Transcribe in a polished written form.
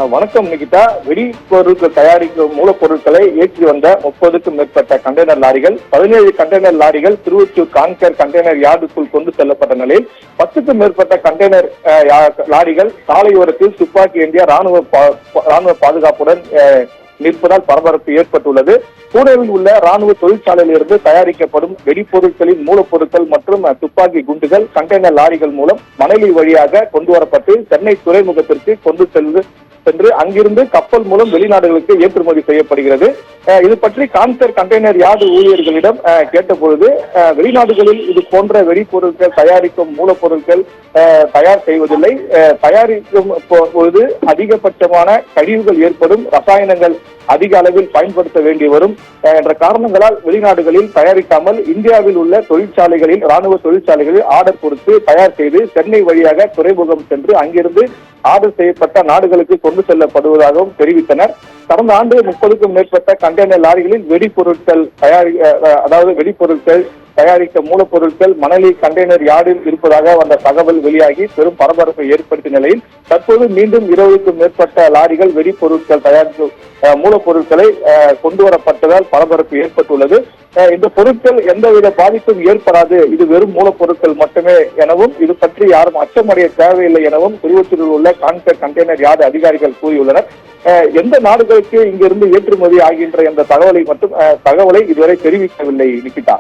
வணக்கம் நிகிதா. வெடிபொருட்கள் தயாரிக்கும் மூலப்பொருட்களை ஏற்றி வந்த 30க்கும் மேற்பட்ட கண்டெய்னர் லாரிகள் 17 கண்டெய்னர் லாரிகள் திருவொற்றியூர் கான்கேர் கண்டெய்னர் யார்டுக்குள் கொண்டு செல்லப்பட்ட நிலையில் 10க்கும் மேற்பட்ட கண்டெய்னர் லாரிகள் சாலையோரத்தில் துப்பாக்கி ஏந்திய ராணுவ பாதுகாப்புடன் நிற்பதால் பரபரப்பு ஏற்பட்டுள்ளது. பூனேவில் உள்ள ராணுவ தொழிற்சாலையில் இருந்து தயாரிக்கப்படும் வெடிப்பொருட்களின் மூலப்பொருட்கள் மற்றும் துப்பாக்கி குண்டுகள் கண்டெய்னர் லாரிகள் மூலம் மணலி வழியாக கொண்டு வரப்பட்டு சென்னை துறைமுகத்திற்கு கொண்டு சென்று அங்கிருந்து கப்பல் மூலம் வெளிநாடுகளுக்கு ஏற்றுமதி செய்யப்படுகிறது. இது பற்றி கான்கேர் கண்டெய்னர் யார்டு ஊழியர்களிடம் கேட்டபொழுது, வெளிநாடுகளில் இது போன்ற வெடிப்பொருட்கள் தயாரிக்கும் மூலப்பொருட்கள் தயார் செய்வதில்லை. தயாரிக்கும் பொழுது அதிகபட்சமான கழிவுகள் ஏற்படும், ரசாயனங்கள் அதிக அளவில் பயன்படுத்த வேண்டி வரும் என்ற காரணங்களால் வெளிநாடுகளில் தயாரிக்காமல் இந்தியாவில் உள்ள தொழிற்சாலைகளில் ராணுவ தொழிற்சாலைகளில் ஆர்டர் கொடுத்து தயார் செய்து சென்னை வழியாக துறைமுகம் சென்று அங்கிருந்து ஆர்டர் செய்யப்பட்ட நாடுகளுக்கு கொண்டு செல்லப்படுவதாகவும் தெரிவித்தனர். கடந்த ஆண்டு 30க்கும் மேற்பட்ட கண்டெய்னர் லாரிகளில் வெடிப்பொருட்கள் தயாரிக்க மூலப்பொருட்கள் மணலி கண்டெய்னர் யார்டில் இருப்பதாக வந்த தகவல் வெளியாகி பெரும் பரபரப்பை ஏற்படுத்திய நிலையில் தற்போது மீண்டும் 20க்கும் மேற்பட்ட லாரிகள் வெடிப்பொருட்கள் தயாரிக்கும் மூலப்பொருட்களை கொண்டு வரப்பட்டதால் பரபரப்பு ஏற்பட்டுள்ளது. இந்த பொருட்கள் எந்தவித பாதிப்பும் ஏற்படாது, இது வெறும் மூலப்பொருட்கள் மட்டுமே எனவும் இது பற்றி யாரும் அச்சமடைய தேவையில்லை எனவும் திருவொற்றியூரில் உள்ள கான்கேர் கண்டெய்னர் யார்டு அதிகாரிகள் கூறியுள்ளனர். எந்த நாடுகளுக்கு இங்கிருந்து ஏற்றுமதி ஆகின்ற என்ற தகவலை இதுவரை தெரிவிக்கவில்லை நிகிதா.